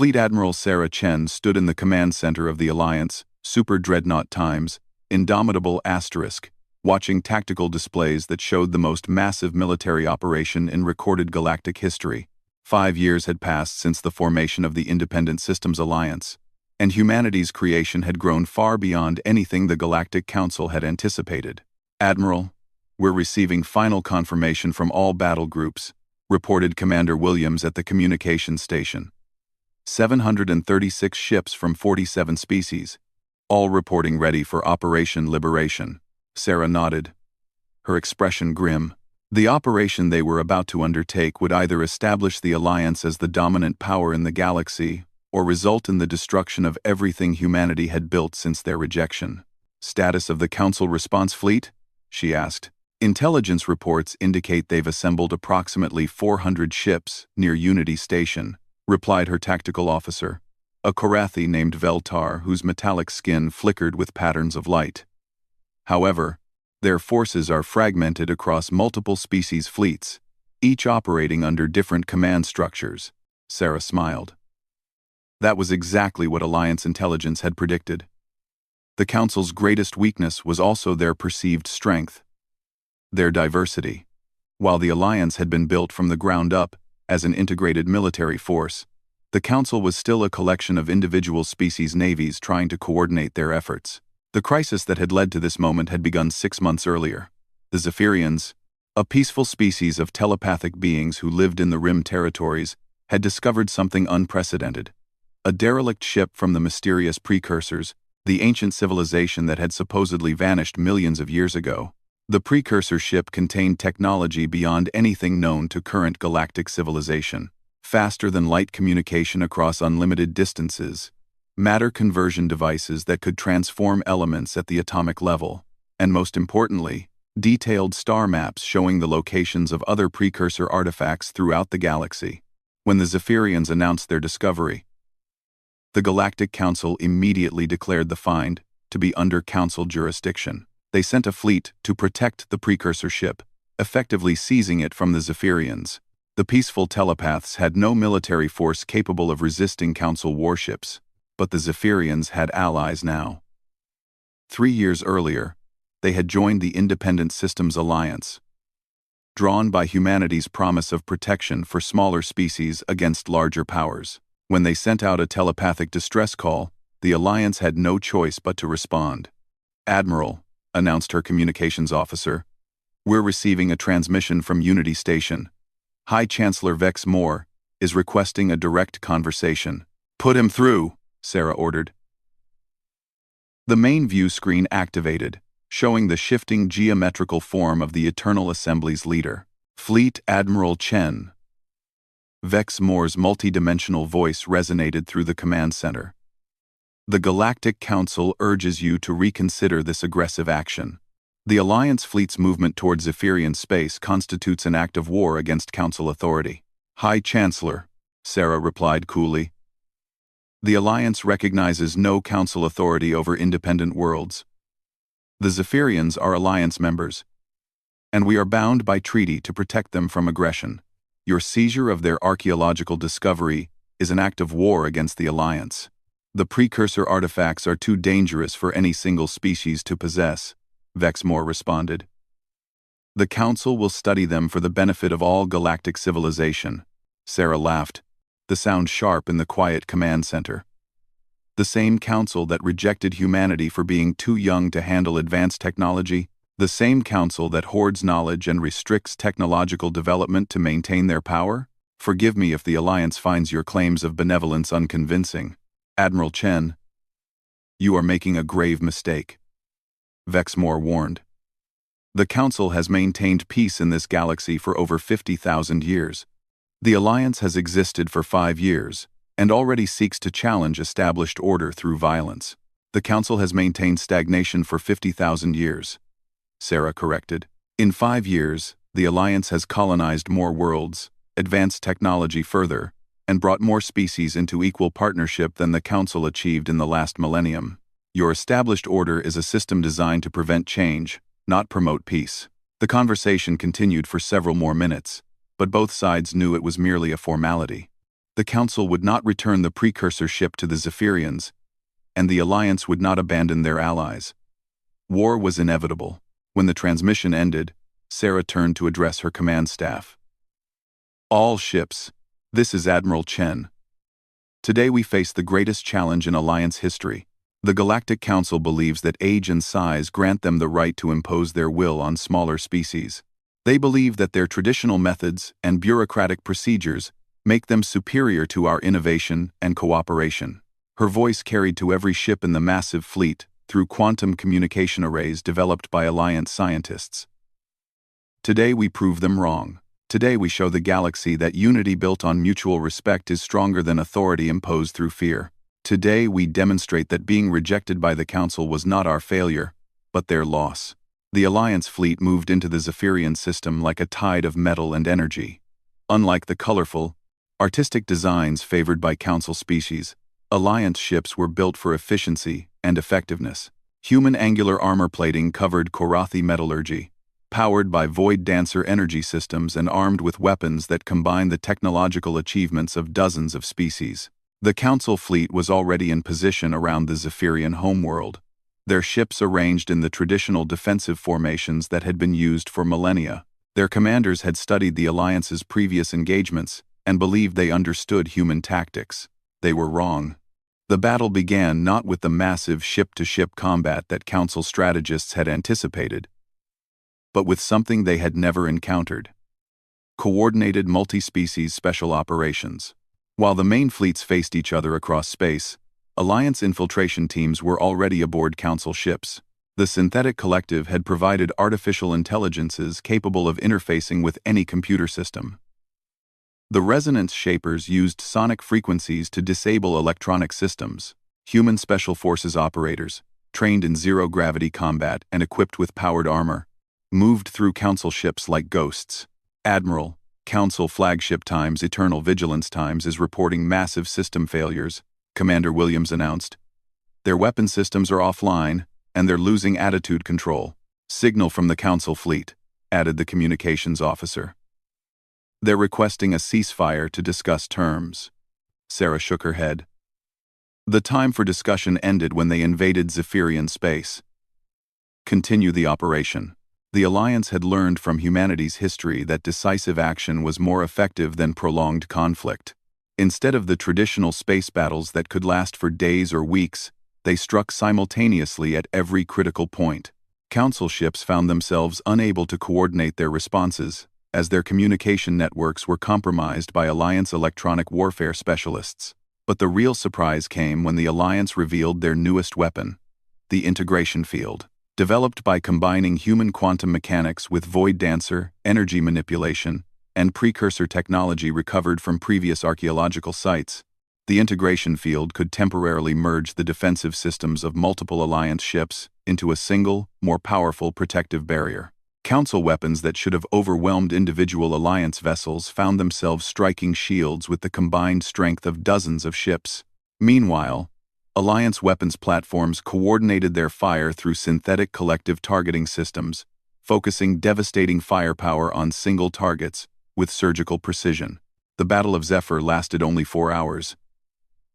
Fleet Admiral Sarah Chen stood in the command center of the Alliance, Super Dreadnought Times, Indomitable Asterisk, watching tactical displays that showed the most massive military operation in recorded galactic history. 5 years had passed since the formation of the Independent Systems Alliance, and humanity's creation had grown far beyond anything the Galactic Council had anticipated. "Admiral, we're receiving final confirmation from all battle groups," reported Commander Williams at the communications station. 736 ships from 47 species, all reporting ready for Operation Liberation. Sarah nodded, her expression grim. The operation they were about to undertake would either establish the Alliance as the dominant power in the galaxy, or result in the destruction of everything humanity had built since their rejection. "Status of the Council response fleet?" she asked. "Intelligence reports indicate they've assembled approximately 400 ships near Unity Station," replied her tactical officer, a Korathi named Veltar whose metallic skin flickered with patterns of light. "However, their forces are fragmented across multiple species fleets, each operating under different command structures." Sarah smiled. That was exactly what Alliance intelligence had predicted. The Council's greatest weakness was also their perceived strength, their diversity. While the Alliance had been built from the ground up as an integrated military force, the Council was still a collection of individual species navies trying to coordinate their efforts. The crisis that had led to this moment had begun 6 months earlier. The Zephyrians, a peaceful species of telepathic beings who lived in the Rim territories, had discovered something unprecedented. A derelict ship from the mysterious Precursors, the ancient civilization that had supposedly vanished millions of years ago. The Precursor ship contained technology beyond anything known to current galactic civilization. Faster-than-light communication across unlimited distances, matter conversion devices that could transform elements at the atomic level, and most importantly, detailed star maps showing the locations of other Precursor artifacts throughout the galaxy. When the Zephyrians announced their discovery, the Galactic Council immediately declared the find to be under Council jurisdiction. They sent a fleet to protect the Precursor ship, effectively seizing it from the Zephyrians. The peaceful telepaths had no military force capable of resisting Council warships, but the Zephyrians had allies now. 3 years earlier, they had joined the Independent Systems Alliance, drawn by humanity's promise of protection for smaller species against larger powers. When they sent out a telepathic distress call, the Alliance had no choice but to respond. "Admiral," announced her communications officer, "we're receiving a transmission from Unity Station. High Chancellor Vex Moore is requesting a direct conversation." "Put him through," Sarah ordered. The main view screen activated, showing the shifting geometrical form of the Eternal Assembly's leader, Fleet Admiral Chen. Vex Moore's multi-dimensional voice resonated through the command center. "The Galactic Council urges you to reconsider this aggressive action. The Alliance fleet's movement toward Zephyrian space constitutes an act of war against Council authority." "High Chancellor," Sarah replied coolly, "the Alliance recognizes no Council authority over independent worlds. The Zephyrians are Alliance members, and we are bound by treaty to protect them from aggression. Your seizure of their archaeological discovery is an act of war against the Alliance. The Precursor artifacts are too dangerous for any single species to possess," Vexmore responded. "The Council will study them for the benefit of all galactic civilization." Sarah laughed, the sound sharp in the quiet command center. "The same Council that rejected humanity for being too young to handle advanced technology, the same Council that hoards knowledge and restricts technological development to maintain their power? Forgive me if the Alliance finds your claims of benevolence unconvincing. Admiral Chen, you are making a grave mistake," Vexmore warned. "The Council has maintained peace in this galaxy for over 50,000 years. The Alliance has existed for 5 years, and already seeks to challenge established order through violence. The Council has maintained stagnation for 50,000 years, Sarah corrected. "In 5 years, the Alliance has colonized more worlds, advanced technology further, and brought more species into equal partnership than the Council achieved in the last millennium. Your established order is a system designed to prevent change, not promote peace." The conversation continued for several more minutes, but both sides knew it was merely a formality. The Council would not return the precursor ship to the Zephyrians, and the Alliance would not abandon their allies. War was inevitable. When the transmission ended, Sarah turned to address her command staff. All ships, this is Admiral Chen. Today we face the greatest challenge in Alliance history. The Galactic Council believes that age and size grant them the right to impose their will on smaller species. They believe that their traditional methods and bureaucratic procedures make them superior to our innovation and cooperation. Her voice carried to every ship in the massive fleet through quantum communication arrays developed by Alliance scientists. Today we prove them wrong. Today we show the galaxy that unity built on mutual respect is stronger than authority imposed through fear. Today we demonstrate that being rejected by the Council was not our failure, but their loss. The Alliance fleet moved into the Zephyrian system like a tide of metal and energy. Unlike the colorful, artistic designs favored by Council species, Alliance ships were built for efficiency and effectiveness. Human angular armor plating covered Korathi metallurgy, powered by Void Dancer energy systems and armed with weapons that combine the technological achievements of dozens of species. The Council fleet was already in position around the Zephyrian homeworld, their ships arranged in the traditional defensive formations that had been used for millennia. Their commanders had studied the Alliance's previous engagements and believed they understood human tactics. They were wrong. The battle began not with the massive ship-to-ship combat that Council strategists had anticipated, but with something they had never encountered: coordinated multi-species special operations. While the main fleets faced each other across space, Alliance infiltration teams were already aboard Council ships. The Synthetic Collective had provided artificial intelligences capable of interfacing with any computer system. The Resonance Shapers used sonic frequencies to disable electronic systems. Human Special Forces operators, trained in zero-gravity combat and equipped with powered armor, moved through Council ships like ghosts. Admiral, Council flagship times Eternal Vigilance times is reporting massive system failures, Commander Williams announced. Their weapon systems are offline, and they're losing attitude control. Signal from the Council fleet, added the communications officer. They're requesting a ceasefire to discuss terms. Sarah shook her head. The time for discussion ended when they invaded Zephyrian space. Continue the operation. The Alliance had learned from humanity's history that decisive action was more effective than prolonged conflict. Instead of the traditional space battles that could last for days or weeks, they struck simultaneously at every critical point. Council ships found themselves unable to coordinate their responses, as their communication networks were compromised by Alliance electronic warfare specialists. But the real surprise came when the Alliance revealed their newest weapon, the integration field. Developed by combining human quantum mechanics with Void Dancer, energy manipulation, and precursor technology recovered from previous archaeological sites, the integration field could temporarily merge the defensive systems of multiple Alliance ships into a single, more powerful protective barrier. Council weapons that should have overwhelmed individual Alliance vessels found themselves striking shields with the combined strength of dozens of ships. Meanwhile, Alliance weapons platforms coordinated their fire through synthetic collective targeting systems, focusing devastating firepower on single targets with surgical precision. The Battle of Zephyr lasted only 4 hours.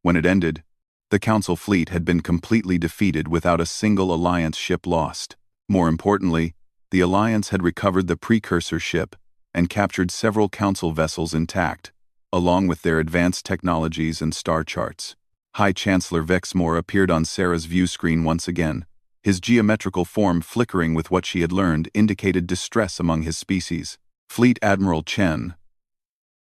When it ended, the Council fleet had been completely defeated without a single Alliance ship lost. More importantly, the Alliance had recovered the precursor ship and captured several Council vessels intact, along with their advanced technologies and star charts. High Chancellor Vexmore appeared on Sarah's view screen once again. His geometrical form flickering with what she had learned indicated distress among his species. Fleet Admiral Chen.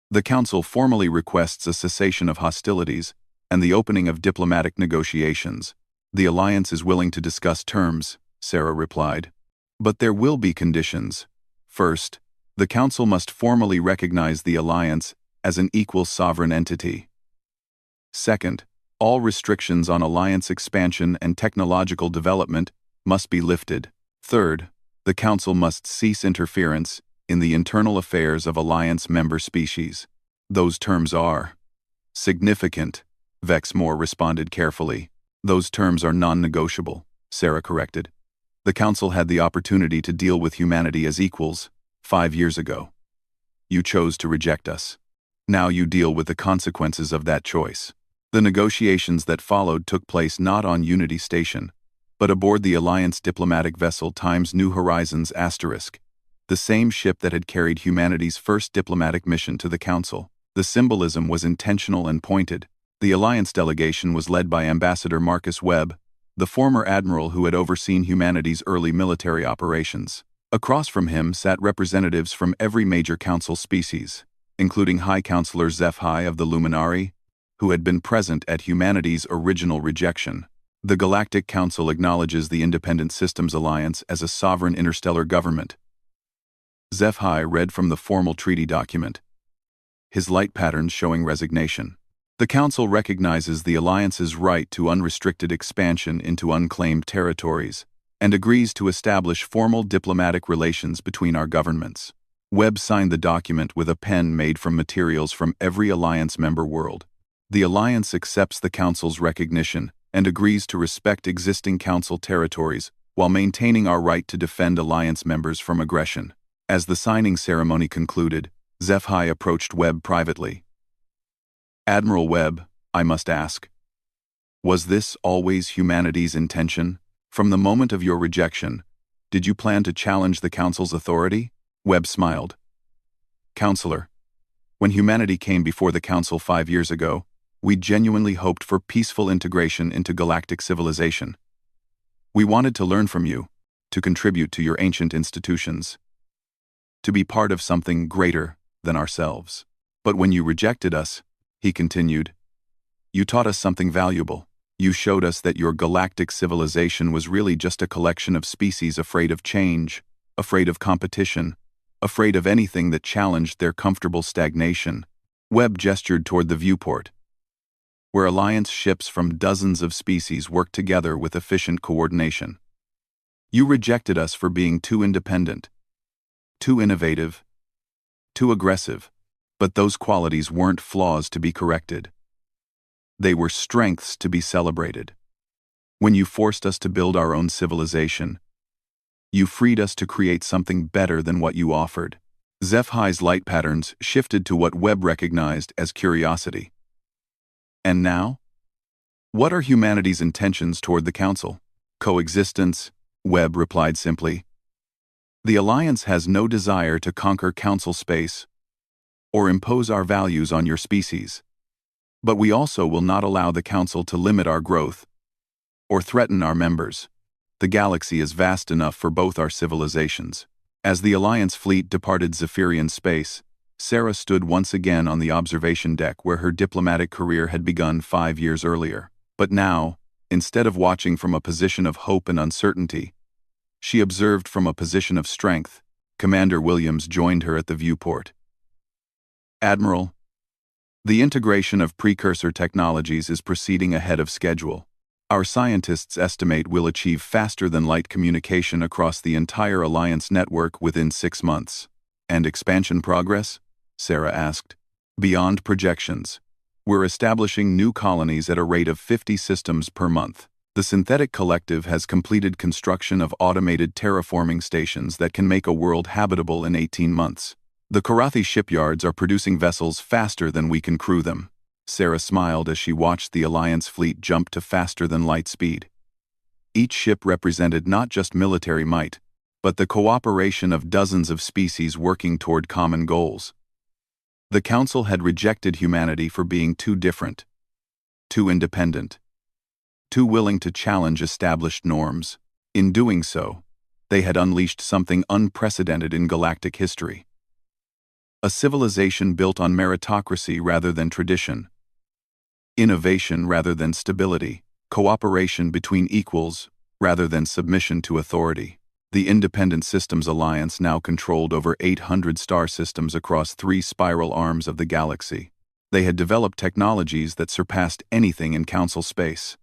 The Council formally requests a cessation of hostilities and the opening of diplomatic negotiations. The Alliance is willing to discuss terms, Sarah replied. But there will be conditions. First, the Council must formally recognize the Alliance as an equal sovereign entity. Second, all restrictions on Alliance expansion and technological development must be lifted. Third, the Council must cease interference in the internal affairs of Alliance member species. Those terms are significant, Vexmore responded carefully. Those terms are non-negotiable, Sarah corrected. The Council had the opportunity to deal with humanity as equals 5 years ago. You chose to reject us. Now you deal with the consequences of that choice. The negotiations that followed took place not on Unity Station, but aboard the Alliance diplomatic vessel Times New Horizons *, the same ship that had carried humanity's first diplomatic mission to the Council. The symbolism was intentional and pointed. The Alliance delegation was led by Ambassador Marcus Webb, the former admiral who had overseen humanity's early military operations. Across from him sat representatives from every major Council species, including High Counselor HFY of the Luminari, who had been present at humanity's original rejection. The Galactic Council acknowledges the Independent Systems Alliance as a sovereign interstellar government. HFY read from the formal treaty document, his light patterns showing resignation. The Council recognizes the Alliance's right to unrestricted expansion into unclaimed territories and agrees to establish formal diplomatic relations between our governments. Webb signed the document with a pen made from materials from every Alliance member world. The Alliance accepts the Council's recognition and agrees to respect existing Council territories while maintaining our right to defend Alliance members from aggression. As the signing ceremony concluded, HFY approached Webb privately. Admiral Webb, I must ask, was this always humanity's intention? From the moment of your rejection, did you plan to challenge the Council's authority? Webb smiled. Counselor, when humanity came before the Council 5 years ago, we genuinely hoped for peaceful integration into galactic civilization. We wanted to learn from you, to contribute to your ancient institutions, to be part of something greater than ourselves. But when you rejected us, he continued, you taught us something valuable. You showed us that your galactic civilization was really just a collection of species afraid of change, afraid of competition, afraid of anything that challenged their comfortable stagnation. Webb gestured toward the viewport, where Alliance ships from dozens of species worked together with efficient coordination. You rejected us for being too independent, too innovative, too aggressive, but those qualities weren't flaws to be corrected. They were strengths to be celebrated. When you forced us to build our own civilization, you freed us to create something better than what you offered. HFY's light patterns shifted to what Webb recognized as curiosity. And now? What are humanity's intentions toward the Council? Coexistence, Webb replied simply. The Alliance has no desire to conquer Council space or impose our values on your species. But we also will not allow the Council to limit our growth or threaten our members. The galaxy is vast enough for both our civilizations. As the Alliance fleet departed Zephyrian space, Sarah stood once again on the observation deck where her diplomatic career had begun 5 years earlier. But now, instead of watching from a position of hope and uncertainty, she observed from a position of strength. Commander Williams joined her at the viewport. Admiral, the integration of precursor technologies is proceeding ahead of schedule. Our scientists estimate we'll achieve faster-than-light communication across the entire Alliance network within 6 months. And expansion progress? Sarah asked. Beyond projections. We're establishing new colonies at a rate of 50 systems per month. The Synthetic Collective has completed construction of automated terraforming stations that can make a world habitable in 18 months. The Karathi shipyards are producing vessels faster than we can crew them. Sarah smiled as she watched the Alliance fleet jump to faster-than-light speed. Each ship represented not just military might, but the cooperation of dozens of species working toward common goals. The Council had rejected humanity for being too different, too independent, too willing to challenge established norms. In doing so, they had unleashed something unprecedented in galactic history. A civilization built on meritocracy rather than tradition, innovation rather than stability, cooperation between equals rather than submission to authority. The Independent Systems Alliance now controlled over 800 star systems across 3 spiral arms of the galaxy. They had developed technologies that surpassed anything in Council space.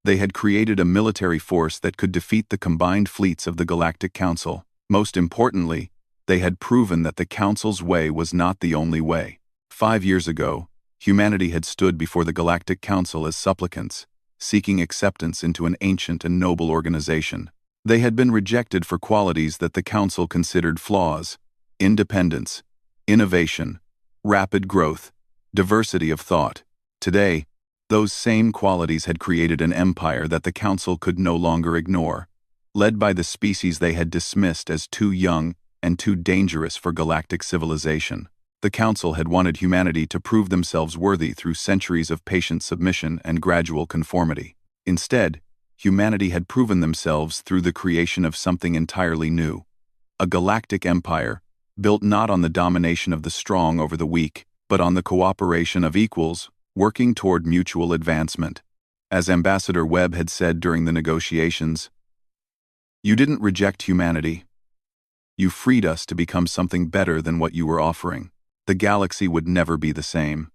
They had created a military force that could defeat the combined fleets of the Galactic Council. Most importantly, they had proven that the Council's way was not the only way. 5 years ago, humanity had stood before the Galactic Council as supplicants, seeking acceptance into an ancient and noble organization. They had been rejected for qualities that the Council considered flaws: independence, innovation, rapid growth, diversity of thought. Today, those same qualities had created an empire that the Council could no longer ignore. Led by the species they had dismissed as too young and too dangerous for galactic civilization, the Council had wanted humanity to prove themselves worthy through centuries of patient submission and gradual conformity. Instead, humanity had proven themselves through the creation of something entirely new. A galactic empire, built not on the domination of the strong over the weak, but on the cooperation of equals, working toward mutual advancement. As Ambassador Webb had said during the negotiations, "You didn't reject humanity. You freed us to become something better than what you were offering. The galaxy would never be the same."